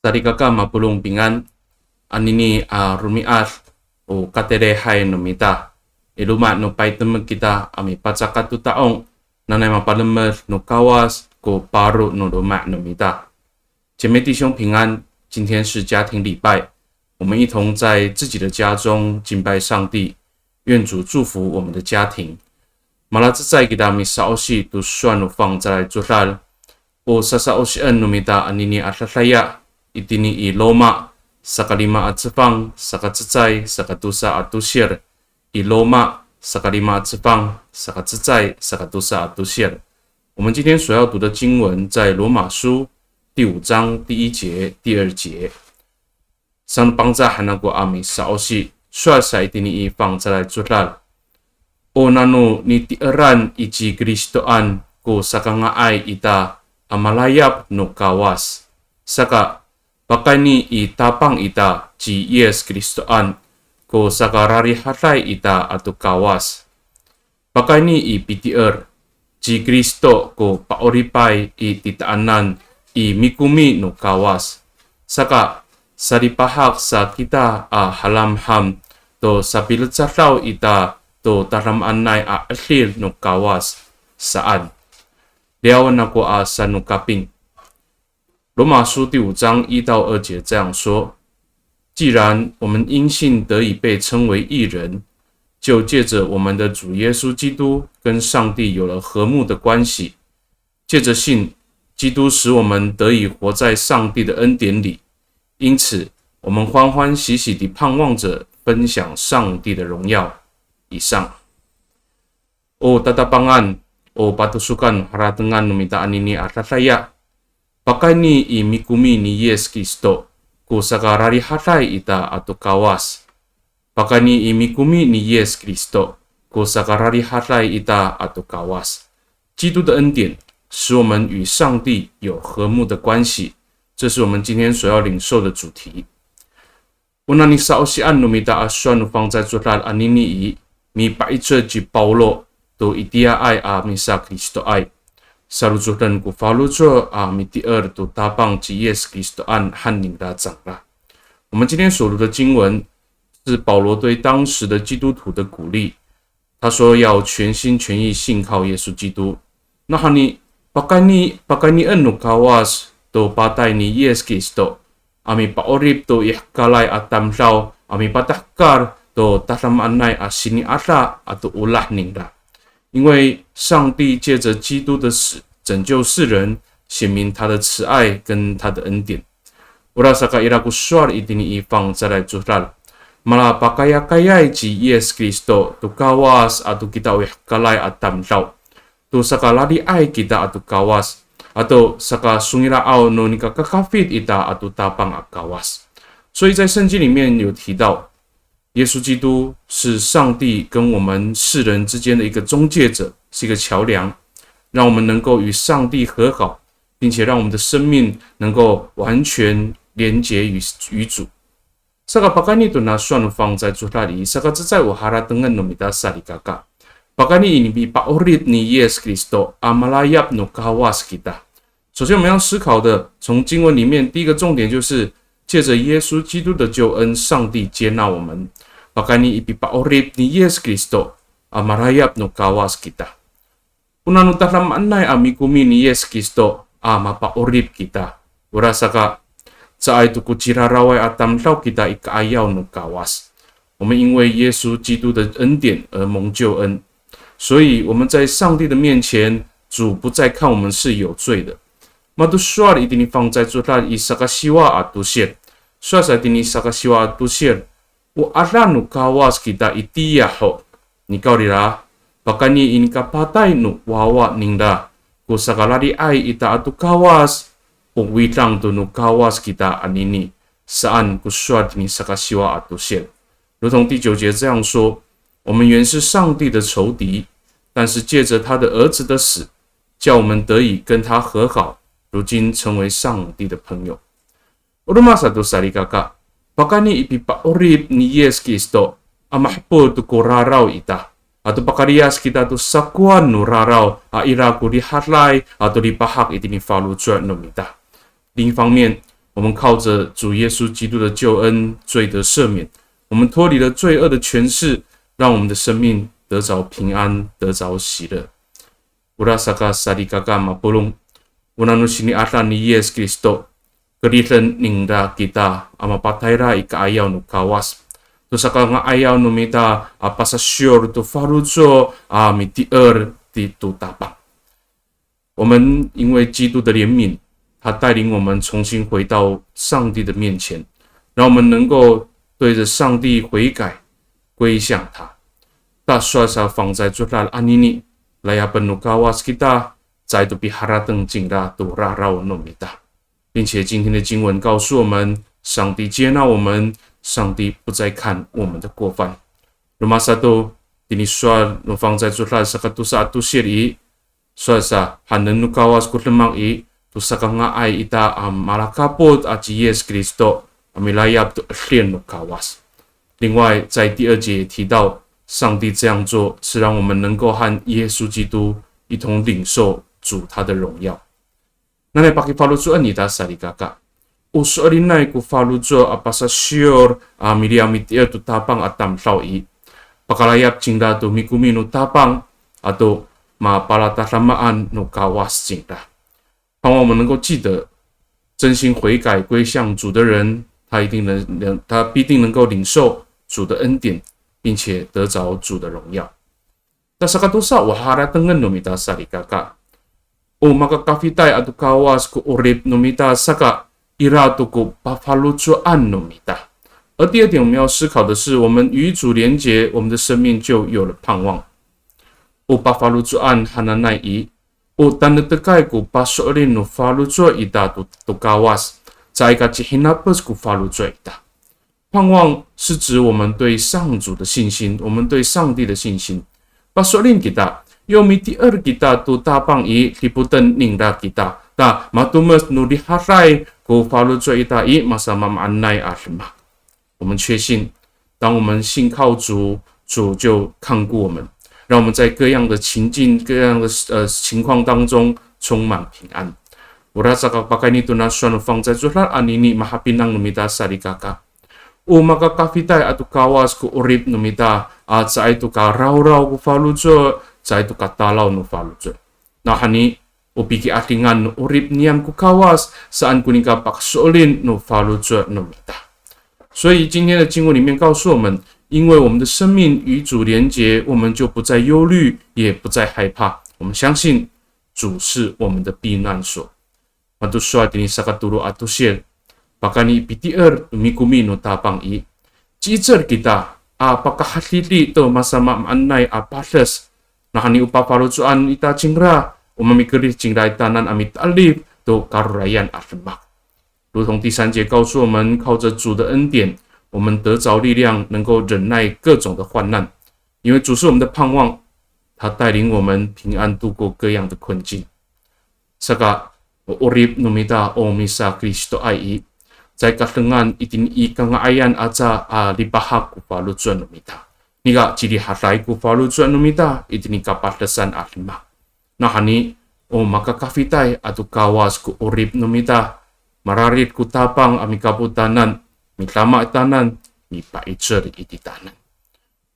Tadi kakak mapulong pingan, anini rumiat o katerehay no mita. Iluma no paitem kita ami pacakatu taong nanay mapalemer no kawas ko paru no roma no mita。姐妹弟兄平安，今天是家庭礼拜，我们一同在自己的家中敬拜上帝，愿主祝福我们的家庭。马拉兹在给他们沙欧西都算了放在做啦，o sasa osian numita anini atlataya itini i loma sakalima at sifang sakatsitsay sakatusa at tusyir i loma sakalima at sifang sakatsitsay sakatusa at tusyir。我们今天所要读的经文在罗马书第5章第1节、第2节。Sang bangsa hanago ami sa osi swa sa itini i fang zalay zulal o nano ni tiaran iji Kristoan ko sakanga ay ita amalayap no kawas saka bakani i tapang ita ji Yes Kristoan ko sakarari hatay ita atu kawas bakani i pitier ji Kristo ko paoripay i titaanan i mikumi no kawas saka saripahak sa kita halamham to sa pilutsataw ita to taramanay alir no kawas saan liawan ako sa no kaping。罗马书第5章1到2节这样说：既然我们因信得以被称为义人，就借着我们的主耶稣基督跟上帝有了和睦的关系。借着信，基督使我们得以活在上帝的恩典里，因此我们欢欢喜喜地盼望着分享上帝的荣耀。以上。O tatapangan o patusukan haratengan numitaan ini atataya pakai ni i mikumi ni Yes Kristo ko sakarari hatay ita atau kawas pakai ni i mikumi ni Yes Kristo ko sakarari hatay ita atau kawas。基督的恩典使我们与上帝有和睦的关系，这是我们今天所要领受的主题。Unani sa osian numita aswan ufang在做到anini i mi paitse ji Paulo to itia ai misa Kristo ai salujudan ku falujo mitier to tapang ji Yes Kristo an hanning da长啦。我们今天所读的经文是保罗对当时的基督徒的鼓励，他说要全心全意信靠耶稣基督。那哈你pakai ni enu kawas to patay ni Yes Kristo ami paorip to ihkalay atamlaw ami patakar to tatamanay asini ata atau ulah ningda。因为上帝借着基督的死拯救世人，显明他的慈爱跟他的恩典。Urasaka iraku suar itini ifang zalay zulal mala pakaya-kayay ji Yes Kristo to kawas atau kita ihkalay atamlaw to sakalali ay kita atau kawas atau saka sungiraaw no nikakakafit ita atau tapang akawas。所以在圣经里面有提到，耶稣基督是上帝跟我们世人之间的一个中介者，是一个桥梁，让我们能够与上帝和好，并且让我们的生命能够完全连结于主。saka pakani to na suan ufang在主那里，saka在我哈拉登恩no mita sari kakak。pakani ini bi paorit ni Yes Kristo amalayap no kawas kita。首先我们要思考的，从经文里面第一个重点就是借着耶稣基督的救恩，上帝接纳我们。Pakani ipipaorip ni Yes Kristo amarayap no kawas kita。Unano tatamanay amikumi ni Yes Kristo mapaorip kita。Urasaka sa ay tukuchiraraway atamlaw kita ikaayaw no kawas。我们因为耶稣基督的恩典而蒙救恩，所以我们在上帝的面前，主不再看我们是有罪的。Maduswar itini fang在做到isakasiwa atusir swar sa itini sakasiwa atusir o aranu kawas kita itiya ho ni kaurira pakani ini kapatay no wawa ningda ko sakalari ay ita atu kawas o witang to no kawas kita anini saan kuswar itini sakasiwa atusir。如同第9节这样说，我们原是上帝的仇敌，但是借着他的儿子的死，叫我们得以跟他和好，如今成为上帝的朋友。Urumasa to sari kakak pakani ipipaorip ni Yes Kristo amahpo to koraraw ita atau pakarias kita to sakuan no raraw iraku di hatlay atau di pahak itini falu no mita。另一方面，我们靠着主耶稣基督的救恩，罪得赦免，我们脱离了罪恶的权势，让我们的生命得着平安，得着喜乐。Ura saka sarikaka mapulong unanu sini ata ni Yesus Kristo keritan ningda kita amapatayra ikaayaw no kawas to saka nga ayaw no mita pasasyor to faruzo mitier ti tutapa。我们因为基督的怜悯，他带领我们重新回到上帝的面前，让我们能够对着上帝悔改，归向他。大刷sa放在主拉安尼尼。Layapan no kawas kita, 再度比哈拉登进拉都拉绕诺米达，并且今天的经文告诉我们，上帝接纳我们，上帝不再看我们的过犯。Rumah satu dini soal no fang在主拉sakatu satu siri, soal sa hanen no kawas kutlemang i, tu sakanga ai ita malakapot aci Yesus Kristo amilayap tu aslian no kawas。另外，在第2节提到。上帝这样做是让我们能够和耶稣基督一同领受主他的荣耀。那来pakai faluzo anita sarikaka. Usualinay ku faluzo apasa sure miliamitir tu tapang atam sawi. Pakalayap cinta tu mikumi no tapang atau mapalatasamaan no kawas cinta。盼望我们能够记得，真心悔改归向主的人，他必定能够领受主的恩典。并且得着主的荣耀。但是katusa wahara tengen nomita sarikaka. O maka kafitai atu kawas ku urip nomita saka iratu ku pafalucuan nomita。而第2点我们要思考的是，我们与主连结，我们的生命就有了盼望。O pafalucuan hananai i o tanetekai ku pasolin no falucu ita tu kawas在个hinapus ku falucu ita。盼望是指我们对上主的信心，我们对上帝的信心。Pasolin kita, yomitier kita tu tapang i liputan ningda kita, ta matumes nu diharai ku falucu ita i masama manai asma。我们确信，当我们信靠主，主就看顾我们，让我们在各样的情境、各样的情况当中充满平安。我rasa pakai ni tu nasuan fang在主拉安尼尼马哈宾朗努米达萨里嘎嘎。Maka kafitai atu kawas ku urip numita sa itu ka raw ku falujo sa itu ka talaw no falujo. Na hani upiki atingan no urip niam ku kawas saan kunika paksolin no falujo numita。所以今天的经文里面告诉我们，因为我们的生命与主连结，我们就不再忧虑，也不再害怕。我们相信主是我们的避难所。Matu suat ini sakaturu atusir。Pakani PTR mikumi no tapang i. Cicer kita apakah hatili to masama anai apales. Nah ni upapalucuan ita cingra umamikiri cingra itanan amit alif to karurayan asmak。如同第3节告诉我们，靠着主的恩典，我们得着力量，能够忍耐各种的患难，因为主是我们的盼望，他带领我们平安度过各样的困境。Saka urip numita o misa Kristo ai。在kalengan itin ikangayan aja libahak ku falucuan numita. Niga ciri harai ku falucuan numita itin kapatasan alima. Nah hani maka kafitai atu kawas ku urip numita mararit ku tapang ami kaputanan mitama tanan mi paicer iti tanan。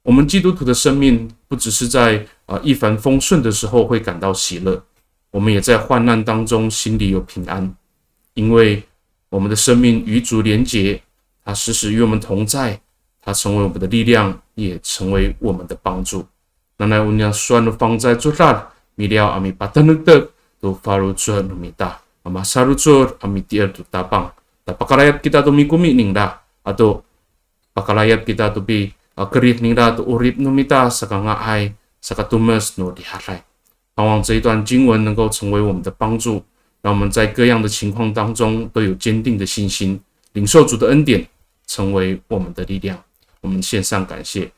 我们基督徒的生命不只是在一帆风顺的时候会感到喜乐，我们也在患难当中心里有平安，因为我们的生命与主连结，他时时与我们同在，他成为我们的力量，也成为我们的帮助。那来我们算放在主拉米了阿米巴特能得都发入主努米达，阿玛萨入主阿米第二都大棒，但pakalayan kita tu mikumi ningda atau pakalayan kita tu bi kerit ningda tu urip numita sakangai sakatumes no diharai。盼望这一段经文能够成为我们的帮助。让我们在各样的情况当中都有坚定的信心，领受主的恩典，成为我们的力量。我们献上感谢。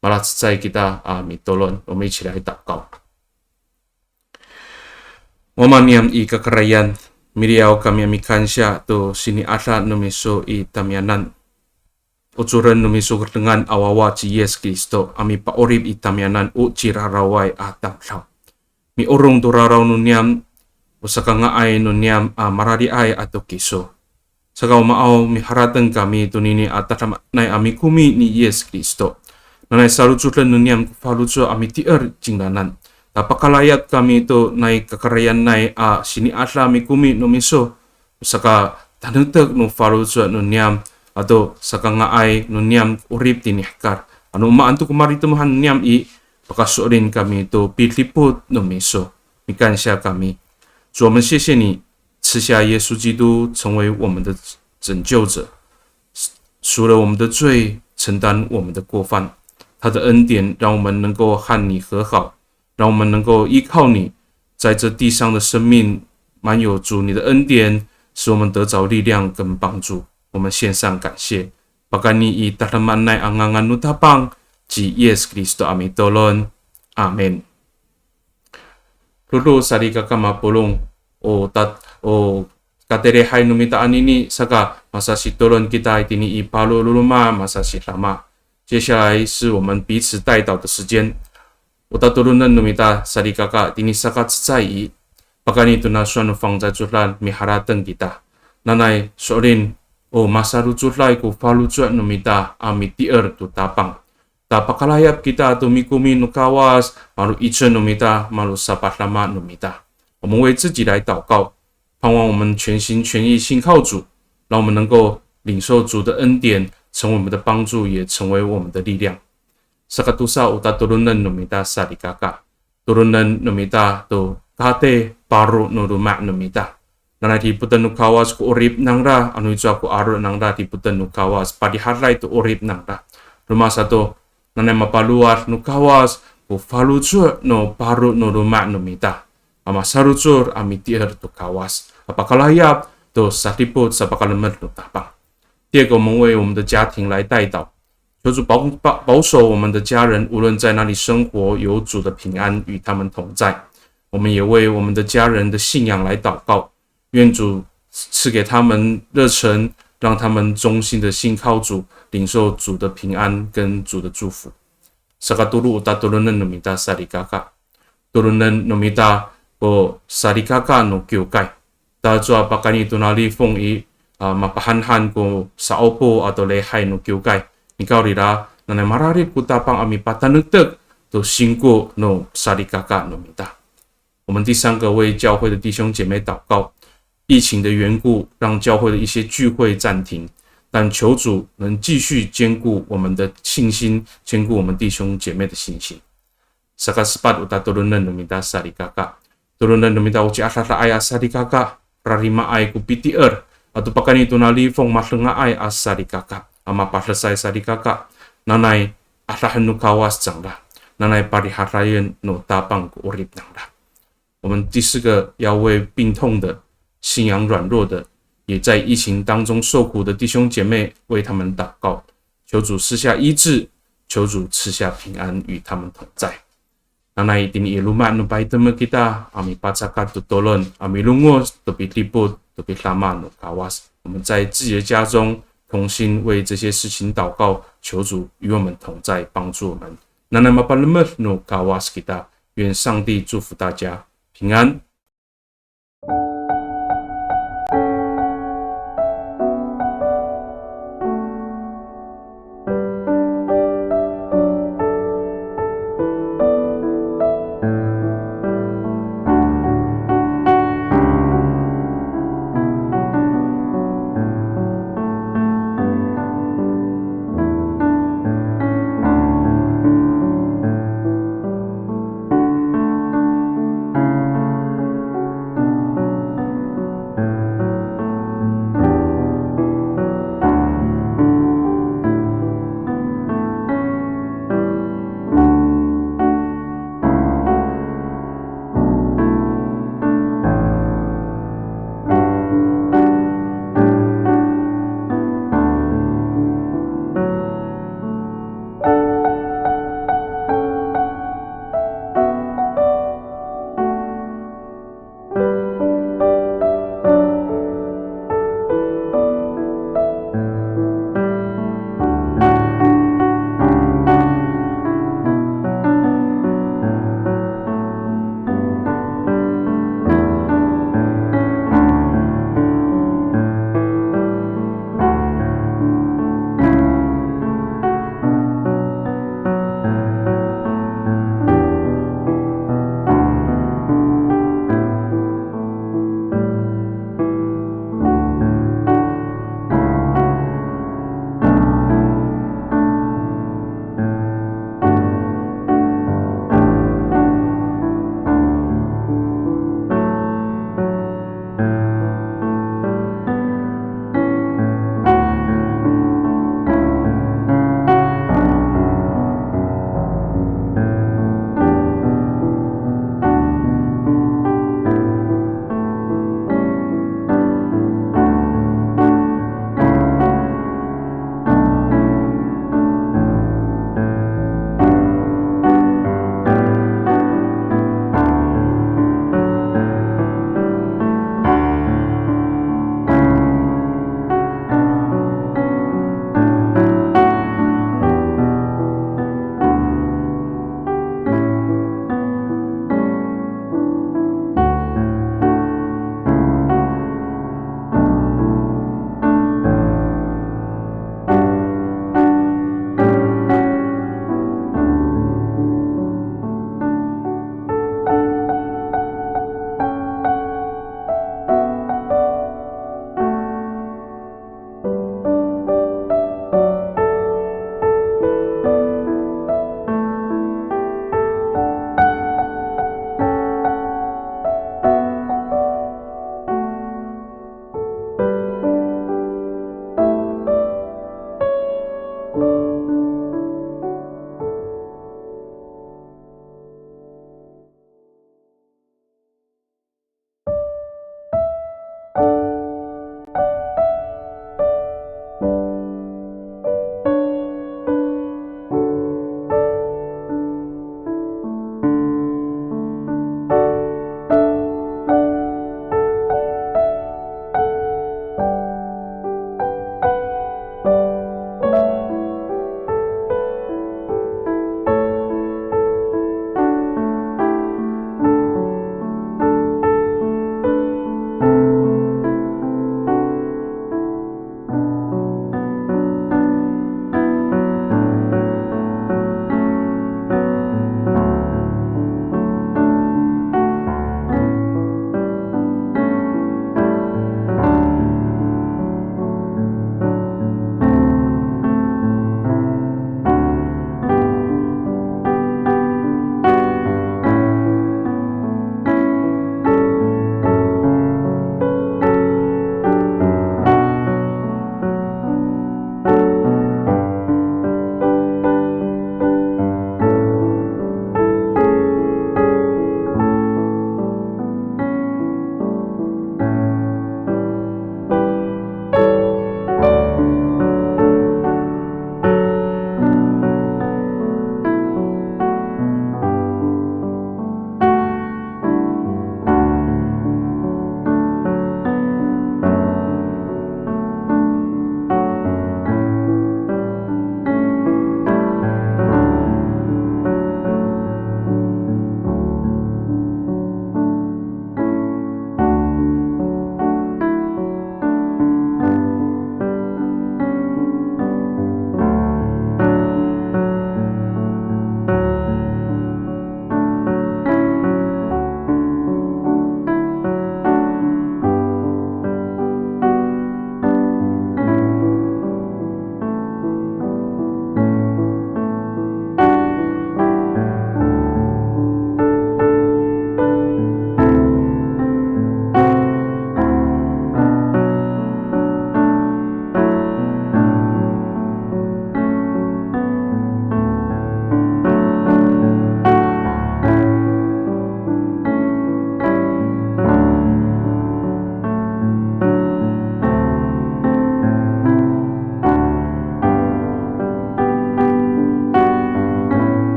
马拉兹在给大阿米多伦，我们一起来祷告。Wamaniam i kekerayan, miriau kami amikansya to sini asa numiso i tamianan. Ucuran numiso dengan awawa ci Yesus Kristo, ami paorib i tamianan u cirarawai atam saw. Mi urung turaraw nuniam, usaka nga ay nuniam marari ay ato kiso. Saka umaaw miharatan kami ito nini atatama nay ami kumi ni Yesus Kristo. Nanay salucutan nuniam kufalucu ami tier jinglanan. Tapakalayat kami ito nay kakarayan nay sini atla ami kumi no miso. Saka tanutag no falucu nuniam ato saka ngaay nuniam urip tinihkar. Ano umaanto kumari temuhan nuniam pakasurin kami ito piliput no miso. Mikan siya kami. 主，我们谢谢你赐下耶稣基督成为我们的拯救者，赎了我们的罪，承担我们的过犯。他的恩典让我们能够和你和好，让我们能够依靠你，在这地上的生命满有主你的恩典，使我们得着力量跟帮助。我们献上感谢。Pagani i tataman nay angangan nutapang ji Yesus Kristo ami tolon. Amen. Lulu sari kakama pulong o katere hai numita anini saka masasi tolon kita itini ipalo luluma masasi lama。接下来是我们彼此代祷的时间。我的tolon nan numita sari kaka tini saka tsai pagani tuna suanu fang在julan miharatan kita。nanay sorin o masaru julai ku falu juat numita amiti tu tapang。Tapakalayap kita tumikumi nukawas malu ichen numita malu sapat lama numita。我们为自己来祷告，盼望我们全心全意信靠主，让我们能够领受主的恩典，成为我们的帮助，也成为我们的力量。Sakatusa uta turunan numita sarikaka turunan numita to kate paru nuruma numita。nanay ti putan nukawas ku urip nangra anu ijo aku aro nangra ti putan nukawas padiharay to urip nangra rumah satu nanay mapaluar nukawas ku falucur no paru no rumah numita ama sarucur amitier to kawas apakalayap to satiput sapakalamet no tapang。第二个，我们为我们的家庭来代祷，求主保守我们的家人，无论在哪里生活，有主的平安与他们同在。我们也为我们的家人的信仰来祷告，愿主赐给他们热忱，让他们忠心的信靠主，领受主的平安跟主的祝福。Sakatulu uta turunan numita sarikaka turunan numita ko sarikaka no kyukai ta jua pakani tunali fong mapahanhan ko sa opo atau lehay no kyukai ikaw rira nanay mararit kutapang ami patanuteg to singko no sarikaka numita。我们第三个为教会的弟兄姐妹祷告，疫情的缘故让教会的一些聚会暂停，但求主能继续坚固我们的信心，坚固我们弟兄姐妹的信心。Sakaspat uta turunan numita sarikaka turunan numita uci asata ay sarikaka rarima ay kupitier atau pakani tunali fong maslenga ay sarikaka ama paslesai sarikaka nanay asahan nu kawas jangla nanay pariharayan no tapang ku urip nangla。我们第四个要为病痛的、信仰软弱的，也在疫情当中受苦的弟兄姐妹为他们祷告，求主赐下医治，求主赐下平安与他们同在。Nanay tini ilumat no paitama kita ami pacakat tutolon ami lungos topi liput topi lama no kawas。我们在自己的家中同心为这些事情祷告，求主与我们同在，帮助我们。Nanay mapalamat no kawas kita，愿上帝祝福大家平安。